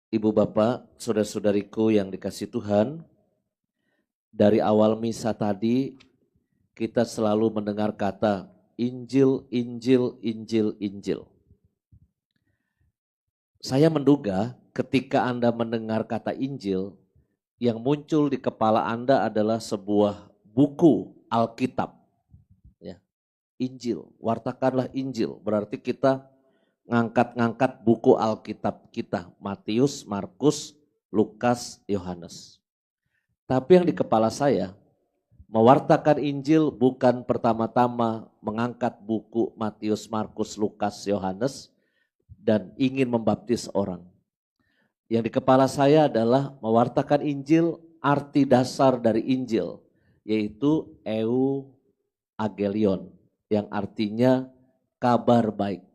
Ibu bapak, saudara-saudariku yang dikasih Tuhan, dari awal misa tadi kita selalu mendengar kata Injil, Injil, Injil, Injil. Saya menduga ketika Anda mendengar kata Injil, yang muncul di kepala Anda adalah sebuah buku Alkitab. Ya, Injil, wartakanlah Injil, berarti kita ngangkat-ngangkat buku Alkitab kita, Matius, Markus, Lukas, Yohanes. Tapi yang di kepala saya, mewartakan Injil bukan pertama-tama mengangkat buku Matius, Markus, Lukas, Yohanes dan ingin membaptis orang. Yang di kepala saya adalah mewartakan Injil, arti dasar dari Injil, yaitu euangelion, yang artinya kabar baik.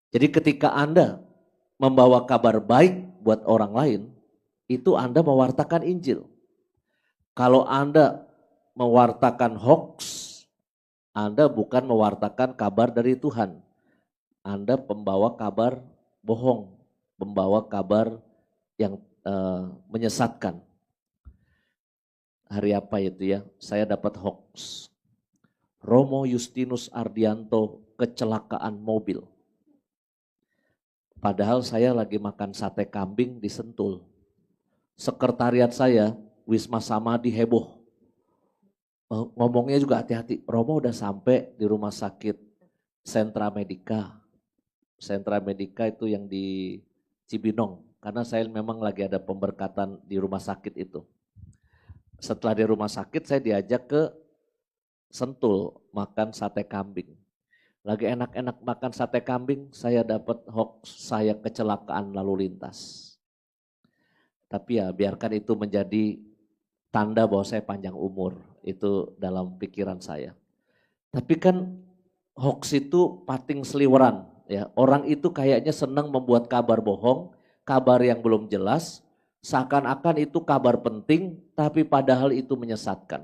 Jadi ketika Anda membawa kabar baik buat orang lain, itu Anda mewartakan Injil. Kalau Anda mewartakan hoax, Anda bukan mewartakan kabar dari Tuhan. Anda pembawa kabar bohong, membawa kabar yang menyesatkan. Hari apa itu ya? Saya dapat hoax. Romo Justinus Ardianto kecelakaan mobil. Padahal saya lagi makan sate kambing di Sentul. Sekretariat saya, Wisma Samadi heboh. Ngomongnya juga hati-hati, Romo udah sampai di rumah sakit Sentra Medica. Sentra Medica itu yang di Cibinong, karena saya memang lagi ada pemberkatan di rumah sakit itu. Setelah di rumah sakit saya diajak ke Sentul makan sate kambing. Lagi enak-enak makan sate kambing, saya dapat hoax saya kecelakaan lalu lintas. Tapi ya biarkan itu menjadi tanda bahwa saya panjang umur, itu dalam pikiran saya. Tapi kan hoax itu pating seliweran, ya. Orang itu kayaknya senang membuat kabar bohong, kabar yang belum jelas, seakan-akan itu kabar penting, tapi padahal itu menyesatkan.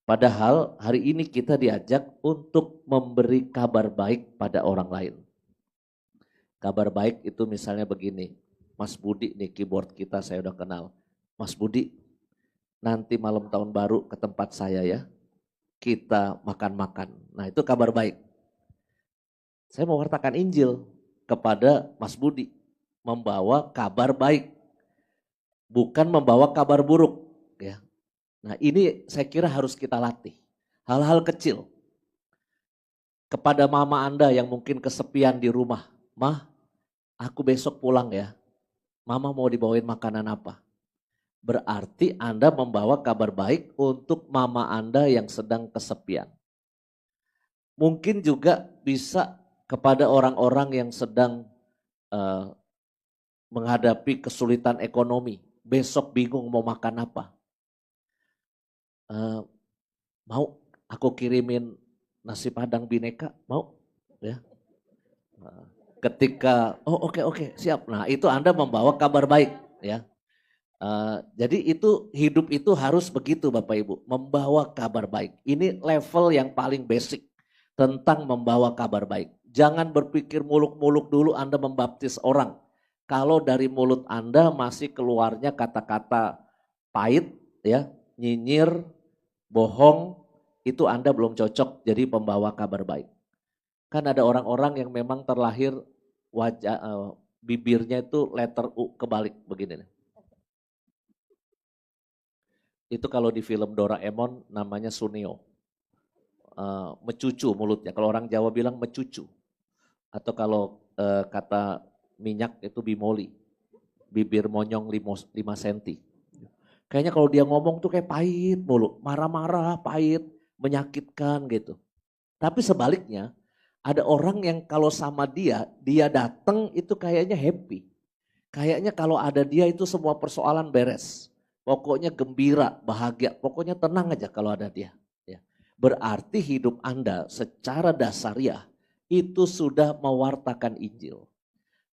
Padahal hari ini kita diajak untuk memberi kabar baik pada orang lain. Kabar baik itu misalnya begini, Mas Budi nih keyboard kita saya udah kenal. Mas Budi, nanti malam tahun baru ke tempat saya ya, kita makan-makan. Nah itu kabar baik. Saya mewartakan Injil kepada Mas Budi, membawa kabar baik, bukan membawa kabar buruk. Ya. Nah ini saya kira harus kita latih, hal-hal kecil. Kepada mama Anda yang mungkin kesepian di rumah, Mah, aku besok pulang ya, mama mau dibawain makanan apa? Berarti Anda membawa kabar baik untuk mama Anda yang sedang kesepian. Mungkin juga bisa kepada orang-orang yang sedang menghadapi kesulitan ekonomi. Besok bingung mau makan apa. Mau aku kirimin nasi padang bineka? Mau? Ya. Ketika, oh oke, siap. Nah itu Anda membawa kabar baik. Ya. Jadi itu hidup itu harus begitu Bapak Ibu, membawa kabar baik. Ini level yang paling basic tentang membawa kabar baik. Jangan berpikir muluk-muluk dulu Anda membaptis orang. Kalau dari mulut Anda masih keluarnya kata-kata pahit, ya, nyinyir, bohong, itu Anda belum cocok jadi pembawa kabar baik. Kan ada orang-orang yang memang terlahir wajah bibirnya itu letter U kebalik begini nih. Itu kalau di film Doraemon namanya Suneo. Mecucu mulutnya, kalau orang Jawa bilang mecucu. Atau kalau kata minyak itu bimoli, bibir monyong 5 cm. Kayaknya kalau dia ngomong tuh kayak pahit mulu, marah-marah, pahit, menyakitkan gitu. Tapi sebaliknya, ada orang yang kalau sama dia datang itu kayaknya happy. Kayaknya kalau ada dia itu semua persoalan beres. Pokoknya gembira, bahagia, pokoknya tenang aja kalau ada dia. Ya. Berarti hidup Anda secara dasariah itu sudah mewartakan Injil.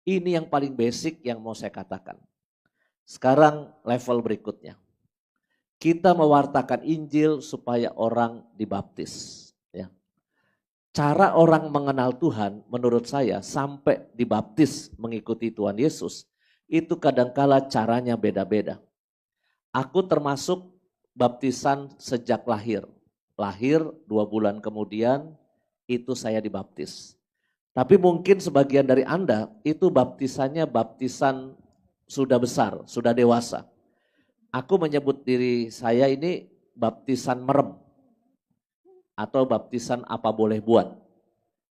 Ini yang paling basic yang mau saya katakan. Sekarang level berikutnya. Kita mewartakan Injil supaya orang dibaptis. Ya. Cara orang mengenal Tuhan menurut saya sampai dibaptis mengikuti Tuhan Yesus, itu kadangkala caranya beda-beda. Aku termasuk baptisan sejak lahir. Lahir 2 bulan kemudian itu saya dibaptis. Tapi mungkin sebagian dari Anda itu baptisannya baptisan sudah besar, sudah dewasa. Aku menyebut diri saya ini baptisan merem atau baptisan apa boleh buat.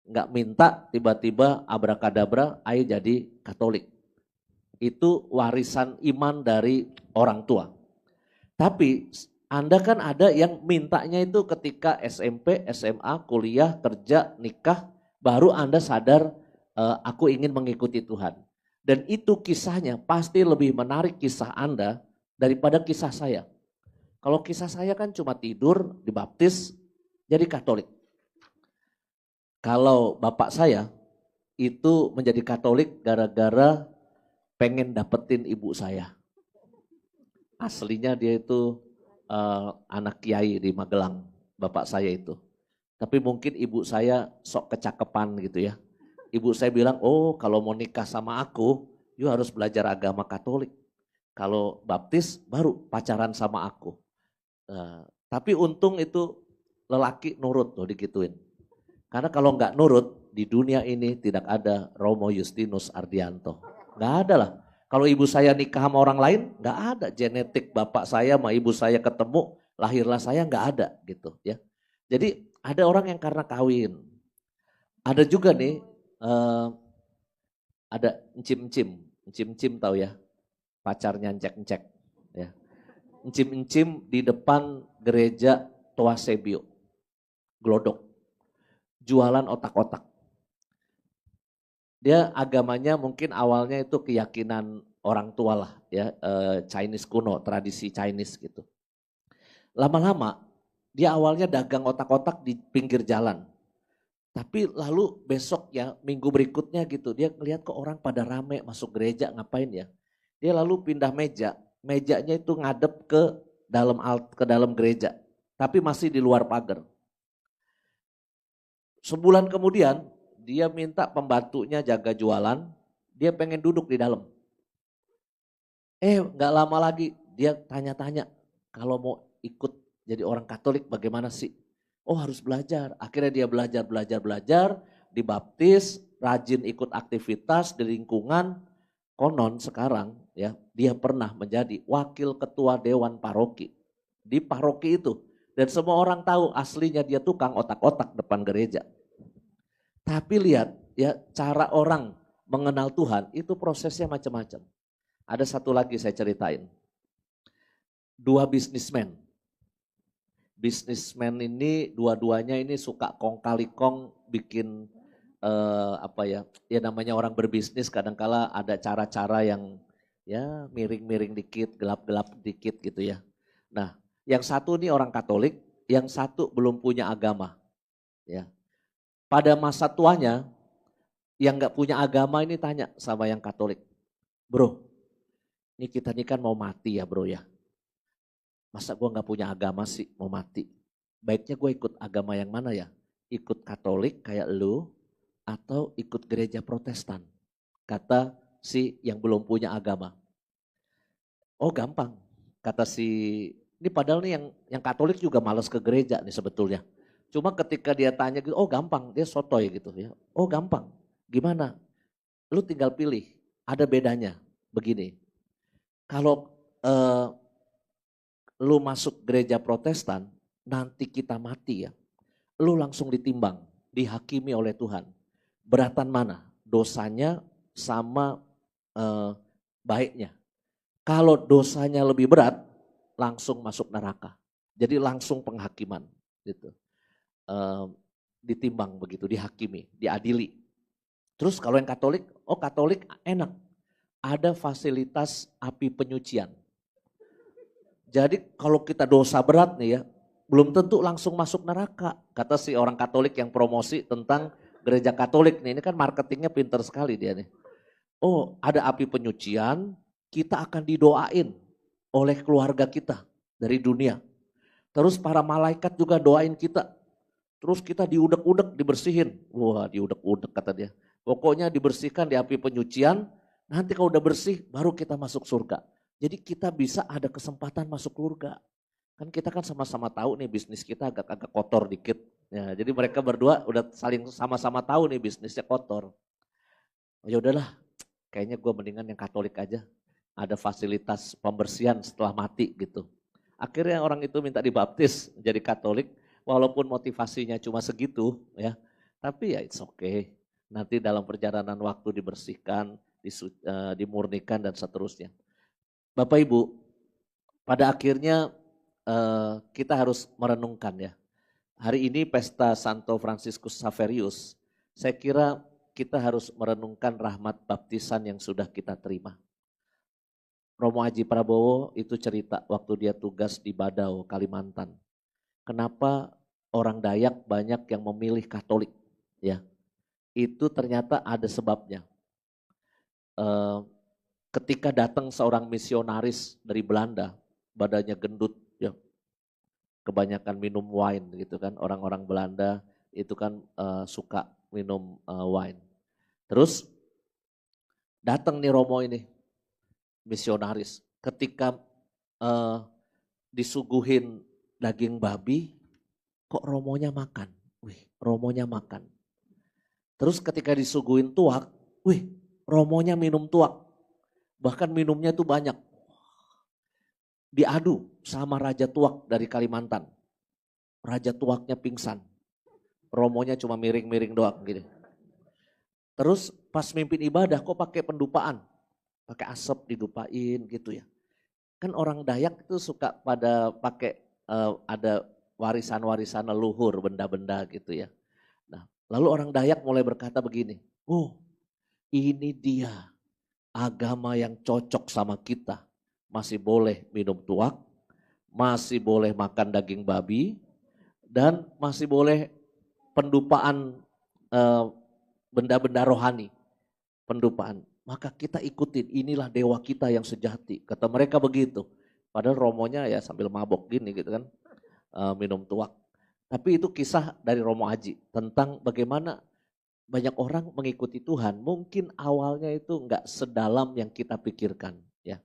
Nggak minta tiba-tiba abrakadabra, ayo jadi Katolik. Itu warisan iman dari orang tua. Tapi Anda kan ada yang mintanya itu ketika SMP, SMA, kuliah, kerja, nikah, baru Anda sadar aku ingin mengikuti Tuhan. Dan itu kisahnya pasti lebih menarik kisah Anda daripada kisah saya. Kalau kisah saya kan cuma tidur, dibaptis, jadi Katolik. Kalau bapak saya itu menjadi Katolik gara-gara pengen dapetin ibu saya. Aslinya dia itu anak kiai di Magelang, bapak saya itu. Tapi mungkin ibu saya sok kecakepan gitu ya. Ibu saya bilang, oh kalau mau nikah sama aku, you harus belajar agama Katolik. Kalau baptis baru pacaran sama aku. Tapi untung itu lelaki nurut tuh digituin. Karena kalau nggak nurut, di dunia ini tidak ada Romo Justinus Ardianto. Nggak ada lah. Kalau ibu saya nikah sama orang lain, nggak ada genetik bapak saya sama ibu saya ketemu, lahirlah saya nggak ada gitu ya. Jadi ada orang yang karena kawin. Ada juga nih, ada encim-encim tahu ya, pacarnya encek-encek ya. Encim-encim di depan gereja Toasebio, Glodok, jualan otak-otak. Dia agamanya mungkin awalnya itu keyakinan orang tua lah ya, Chinese kuno, tradisi Chinese gitu. Lama-lama dia awalnya dagang otak-otak di pinggir jalan. Tapi lalu besok ya, minggu berikutnya gitu, dia ngelihat kok orang pada rame masuk gereja ngapain ya. Dia lalu pindah meja, mejanya itu ngadep ke dalam gereja, tapi masih di luar pagar. Sebulan kemudian dia minta pembantunya jaga jualan, dia pengen duduk di dalam. Gak lama lagi dia tanya-tanya, kalau mau ikut jadi orang Katolik bagaimana sih? Oh harus belajar, akhirnya dia belajar, dibaptis, rajin ikut aktivitas di lingkungan. Konon sekarang ya dia pernah menjadi wakil ketua dewan paroki di paroki itu. Dan semua orang tahu aslinya dia tukang otak-otak depan gereja. Tapi lihat ya cara orang mengenal Tuhan itu prosesnya macam-macam. Ada satu lagi saya ceritain. 2 bisnismen. Bisnismen ini dua-duanya ini suka kong kali kong bikin ya namanya orang berbisnis kadangkala ada cara-cara yang ya miring-miring dikit, gelap-gelap dikit gitu ya. Nah, yang satu nih orang Katolik, yang satu belum punya agama. Ya. Pada masa tuanya yang nggak punya agama ini tanya sama yang Katolik, bro, ini kita nih kan mau mati ya bro ya. Masa gue nggak punya agama sih mau mati? Baiknya gue ikut agama yang mana ya? Ikut Katolik kayak lu atau ikut gereja Protestan? Kata si yang belum punya agama. Oh gampang, kata si ini padahal nih yang Katolik juga malas ke gereja nih sebetulnya. Cuma ketika dia tanya gitu, oh gampang, dia sotoy gitu ya. Oh gampang, gimana? Lu tinggal pilih, ada bedanya begini. Kalau lu masuk gereja Protestan, nanti kita mati ya. Lu langsung ditimbang, dihakimi oleh Tuhan. Beratan mana? Dosanya sama baiknya. Kalau dosanya lebih berat, langsung masuk neraka. Jadi langsung penghakiman gitu. Ditimbang begitu, dihakimi, diadili. Terus kalau yang Katolik, oh Katolik enak. Ada fasilitas api penyucian. Jadi kalau kita dosa berat nih ya, belum tentu langsung masuk neraka. Kata si orang Katolik yang promosi tentang gereja Katolik nih, ini kan marketingnya pinter sekali dia nih. Oh ada api penyucian, kita akan didoain oleh keluarga kita dari dunia. Terus para malaikat juga doain kita. Terus kita diudek-udek, dibersihin. Wah diudek-udek kata dia. Pokoknya dibersihkan di api penyucian, Nanti kalau udah bersih baru kita masuk surga. Jadi kita bisa ada kesempatan masuk surga. Kan kita kan sama-sama tahu nih bisnis kita agak-agak kotor dikit. Ya, jadi mereka berdua udah saling sama-sama tahu nih bisnisnya kotor. Oh, ya udahlah, kayaknya gue mendingan yang Katolik aja. Ada fasilitas pembersihan setelah mati gitu. Akhirnya orang itu minta dibaptis jadi Katolik, walaupun motivasinya cuma segitu ya. Tapi ya it's okay. Nanti dalam perjalanan waktu dibersihkan, dimurnikan dan seterusnya. Bapak Ibu, pada akhirnya kita harus merenungkan ya. Hari ini pesta Santo Fransiskus Xaverius, saya kira kita harus merenungkan rahmat baptisan yang sudah kita terima. Romo Aji Prabowo itu cerita waktu dia tugas di Badau, Kalimantan. Kenapa orang Dayak banyak yang memilih Katolik? Ya, itu ternyata ada sebabnya. Ketika datang seorang misionaris dari Belanda, badannya gendut, ya, kebanyakan minum wine gitu kan. Orang-orang Belanda itu kan suka minum wine. Terus datang nih Romo ini, misionaris. Ketika disuguhin daging babi, kok Romonya makan? Wih, Romonya makan. Terus ketika disuguhin tuak, wih, Romonya minum tuak. Bahkan minumnya itu banyak. Diadu sama Raja Tuak dari Kalimantan. Raja Tuaknya pingsan. Romonya cuma miring-miring doang gitu. Terus pas mimpin ibadah kok pakai pendupaan. Pakai asap didupain gitu ya. Kan orang Dayak itu suka pada pakai ada warisan-warisan leluhur, benda-benda gitu ya. Nah, lalu orang Dayak mulai berkata begini, oh ini dia agama yang cocok sama kita. Masih boleh minum tuak, masih boleh makan daging babi, dan masih boleh pendupaan benda-benda rohani, pendupaan. Maka kita ikutin, inilah dewa kita yang sejati. Kata mereka begitu. Padahal Romonya ya sambil mabok gini gitu kan, minum tuak. Tapi itu kisah dari Romo Aji tentang bagaimana banyak orang mengikuti Tuhan. Mungkin awalnya itu enggak sedalam yang kita pikirkan. Ya,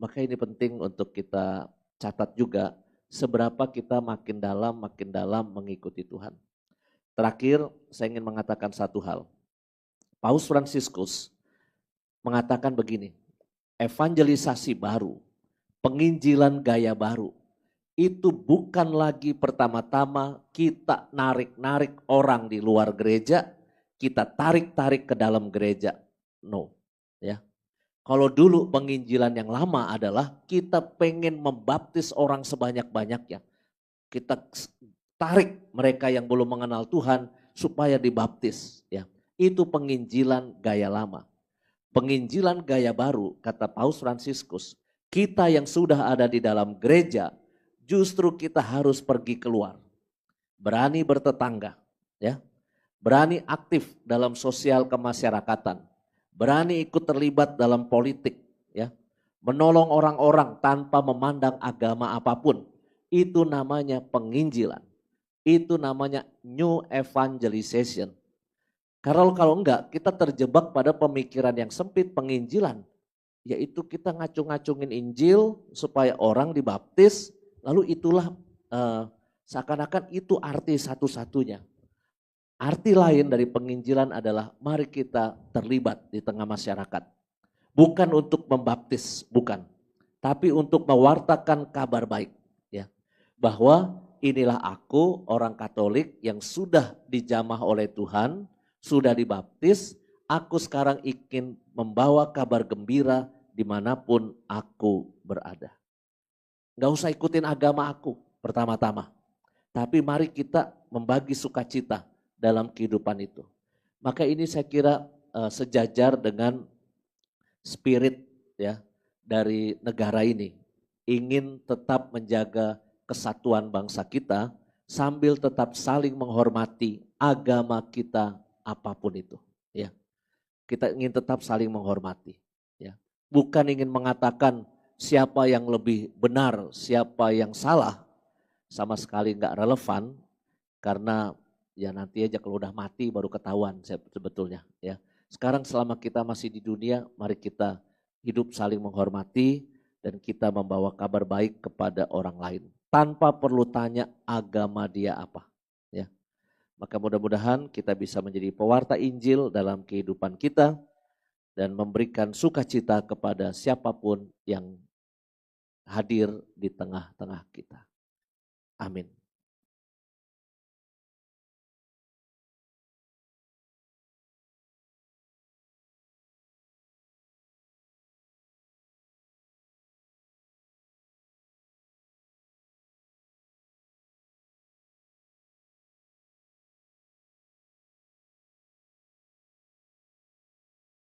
maka ini penting untuk kita catat juga. Seberapa kita makin dalam mengikuti Tuhan. Terakhir, saya ingin mengatakan satu hal. Paus Fransiskus mengatakan begini, evangelisasi baru, penginjilan gaya baru, itu bukan lagi pertama-tama kita narik-narik orang di luar gereja, kita tarik-tarik ke dalam gereja. No, ya. Kalau dulu penginjilan yang lama adalah kita pengen membaptis orang sebanyak-banyaknya. Kita tarik mereka yang belum mengenal Tuhan supaya dibaptis, ya. Itu penginjilan gaya lama. Penginjilan gaya baru, kata Paus Fransiskus, kita yang sudah ada di dalam gereja, justru kita harus pergi keluar. Berani bertetangga, ya. Berani aktif dalam sosial kemasyarakatan. Berani ikut terlibat dalam politik, ya. Menolong orang-orang tanpa memandang agama apapun. Itu namanya penginjilan. Itu namanya new evangelization. Karena kalau enggak, kita terjebak pada pemikiran yang sempit penginjilan. Yaitu kita ngacung-ngacungin Injil supaya orang dibaptis, lalu itulah seakan-akan itu arti satu-satunya. Arti lain dari penginjilan adalah mari kita terlibat di tengah masyarakat. Bukan untuk membaptis, bukan. Tapi untuk mewartakan kabar baik. Ya, bahwa inilah aku orang Katolik yang sudah dijamah oleh Tuhan, sudah dibaptis, aku sekarang ingin membawa kabar gembira dimanapun aku berada. Gak usah ikutin agama aku pertama-tama. Tapi mari kita membagi sukacita dalam kehidupan itu. Maka ini saya kira sejajar dengan spirit ya dari negara ini. Ingin tetap menjaga kesatuan bangsa kita sambil tetap saling menghormati agama kita apapun itu, ya. Kita ingin tetap saling menghormati, ya. Bukan ingin mengatakan siapa yang lebih benar, siapa yang salah, sama sekali enggak relevan karena ya nanti aja kalau udah mati baru ketahuan sebetulnya, ya. Sekarang selama kita masih di dunia, mari kita hidup saling menghormati dan kita membawa kabar baik kepada orang lain. Tanpa perlu tanya agama dia apa. Ya. Maka mudah-mudahan kita bisa menjadi pewarta Injil dalam kehidupan kita dan memberikan sukacita kepada siapapun yang hadir di tengah-tengah kita. Amin.